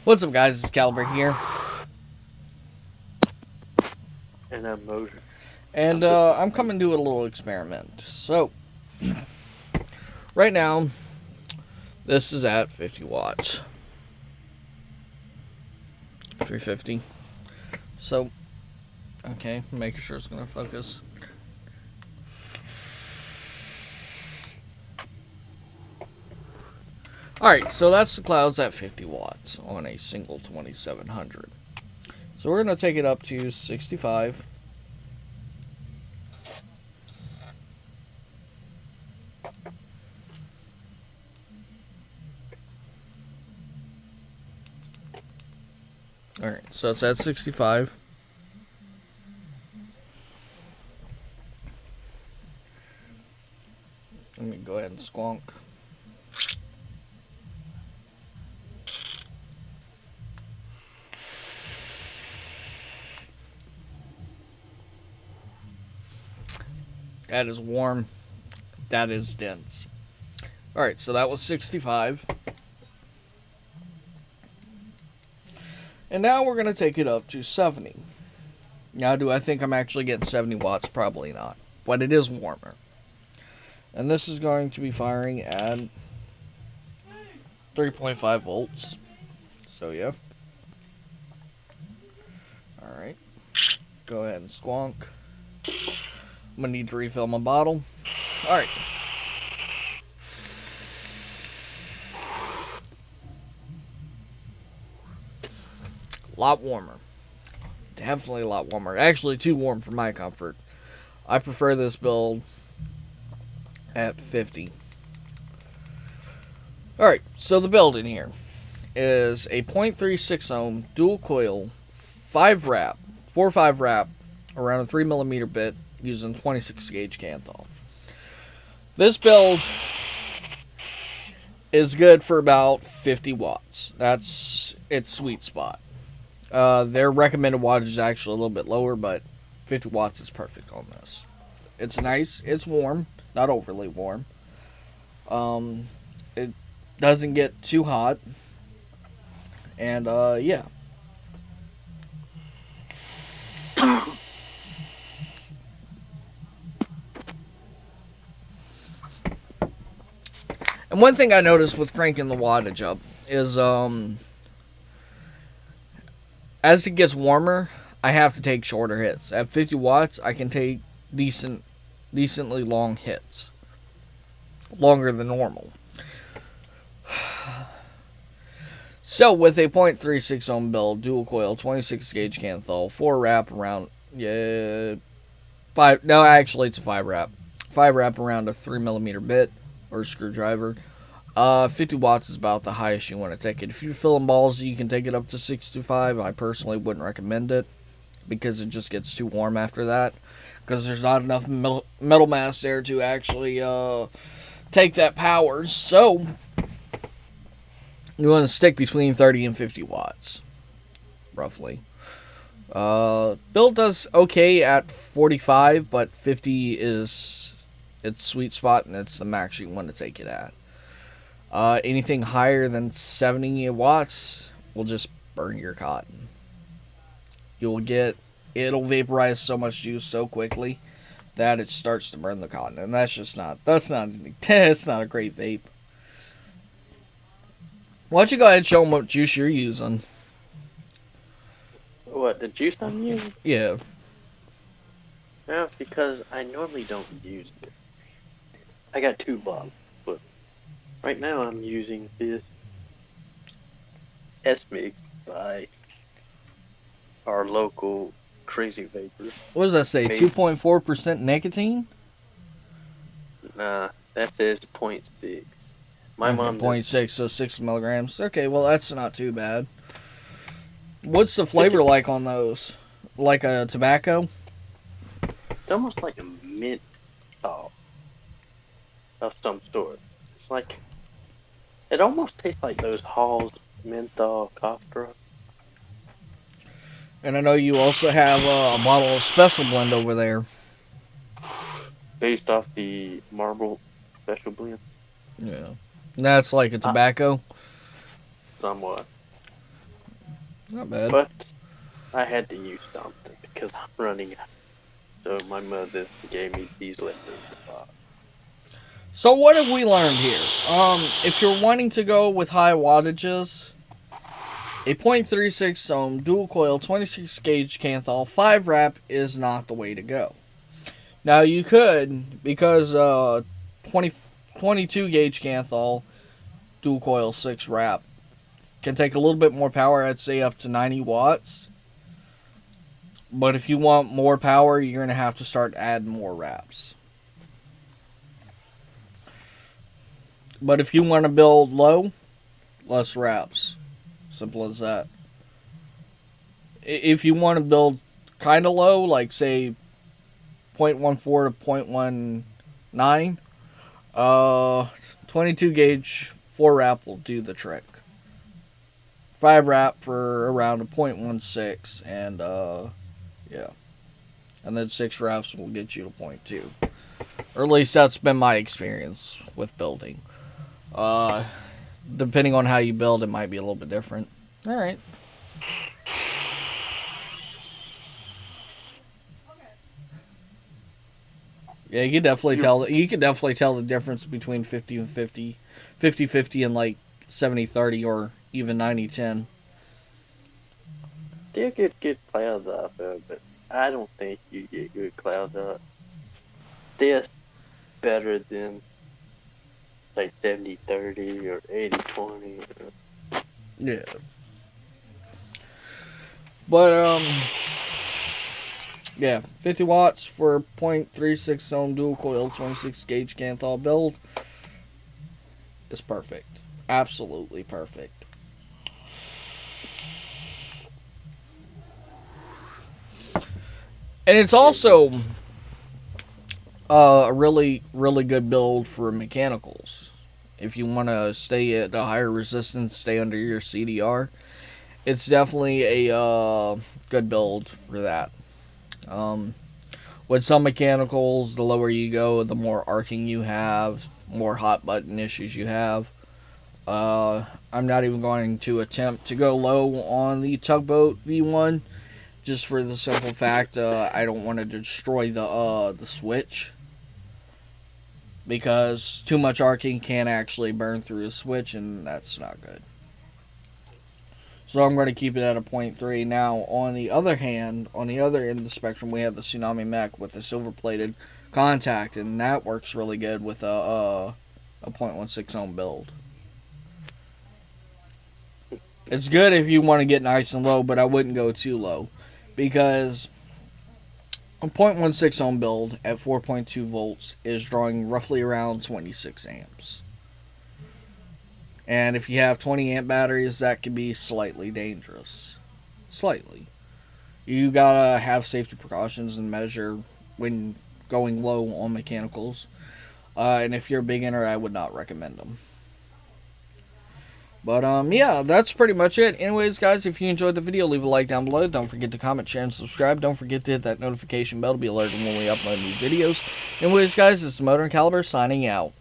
What's up, guys? It's Caliber here, And I'm Mosier. and I'm just I'm coming to a little experiment. So, right now, this is at 50 watts, 350. So, okay, making sure it's gonna focus. All right, so that's the clouds at 50 watts on a single 2700. So we're gonna take it up to 65. All right, so it's at 65. Let me go ahead and squonk. That is warm. That is dense. All right, so that was 65. And now we're going to take it up to 70. Now, do I think I'm actually getting 70 watts? Probably not. But it is warmer. And this is going to be firing at 3.5 volts. So, yeah. Alright. Go ahead and squonk. I'm going to need to refill my bottle. Alright. A lot warmer. Definitely a lot warmer. Actually, too warm for my comfort. I prefer this build at 50. Alright, so the build in here is a 0.36 ohm dual coil 5 wrap, 4-5 wrap around a 3mm bit using 26 gauge Kanthal. This build is good for about 50 watts. That's its sweet spot. Their recommended wattage is actually a little bit lower, but 50 watts is perfect on this. It's nice. It's warm, not overly warm. It doesn't get too hot, and yeah. And one thing I noticed with cranking the wattage up is as it gets warmer, I have to take shorter hits. At 50 watts, I can take decently long hits, longer than normal. So with a 0.36 ohm build, dual coil, 26 gauge Kanthal, 4 wrap around, yeah, 5, no, actually it's a 5 wrap. 5 wrap around a 3mm bit or screwdriver. 50 watts is about the highest you want to take it. If you're filling balls, you can take it up to 65. I personally wouldn't recommend it because it just gets too warm after that. Because there's not enough metal mass there to actually take that power. So you want to stick between 30 and 50 watts, roughly. Build does okay at 45, but 50 is its sweet spot, and it's the max you want to take it at. Anything higher than 70 watts will just burn your cotton. It'll vaporize so much juice so quickly that it starts to burn the cotton, and that's not it's not a great vape. Why don't you go ahead and show them what juice you're using? What, the juice I'm using? Yeah. Yeah, because I normally don't use it. I got 2 bottles, but right now I'm using this S-Mix by our local Crazy Vapor. What does that say? Made, 2.4% nicotine? nah, that says 0.6. My Okay, mom does 0.6, so 6 milligrams. Okay, well, that's not too bad. What's the it. flavor like on those? Like a tobacco? It's almost like a mint thaw of some sort. It's like, it almost tastes like those Hall's menthol cough drops. And I know you also have a bottle of Special Blend over there. Based off the Marble Special Blend. Yeah. And that's like a Uh, tobacco? Somewhat. Not bad. But I had to use something because I'm running out. So my mother gave me these lessons. So what have we learned here? If you're wanting to go with high wattages, a .36 ohm dual coil 26 gauge Kanthal 5 wrap is not the way to go. Now you could, because 22 gauge Kanthal dual coil 6 wrap can take a little bit more power, I'd say up to 90 watts. But if you want more power, you're going to have to start adding more wraps. But if you want to build low, less wraps. Simple as that. If you want to build kind of low, like say 0.14 to 0.19, 22 gauge 4 wrap will do the trick. 5 wrap for around a 0.16, and yeah. And then 6 wraps will get you to 0.2. Or at least that's been my experience with building. Depending on how you build, it might be a little bit different. Alright. Yeah, you can definitely tell the difference between 50 and 50, 50-50 and like 70-30 or even 90-10. Still get good clouds out there, but I don't think you get good clouds out. This better than like 70-30 or 80-20. Yeah. But yeah, 50 watts for 0.36 ohm dual coil 26 gauge Kanthal build is perfect. Absolutely perfect. And it's also a really, really good build for mechanicals. If you want to stay at a higher resistance, stay under your CDR, it's definitely a good build for that. With some mechanicals, the lower you go, the more arcing you have, more hot button issues you have. I'm not even going to attempt to go low on the Tugboat V1, just for the simple fact I don't want to destroy the switch, because too much arcing can actually burn through the switch, and that's not good. So I'm going to keep it at a 0.3. Now, on the other hand, on the other end of the spectrum, we have the Tsunami Mech with the silver-plated contact, and that works really good with a 0.16 ohm build. It's good if you want to get nice and low, but I wouldn't go too low, because a 0.16 ohm build at 4.2 volts is drawing roughly around 26 amps. And if you have 20 amp batteries, that can be slightly dangerous. Slightly. You gotta have safety precautions and measure when going low on mechanicals. And if you're a beginner, I would not recommend them. But, yeah, that's pretty much it. Anyways, guys, if you enjoyed the video, leave a like down below. Don't forget to comment, share, and subscribe. Don't forget to hit that notification bell to be alerted when we upload new videos. Anyways, guys, it's the Motor and Caliber signing out.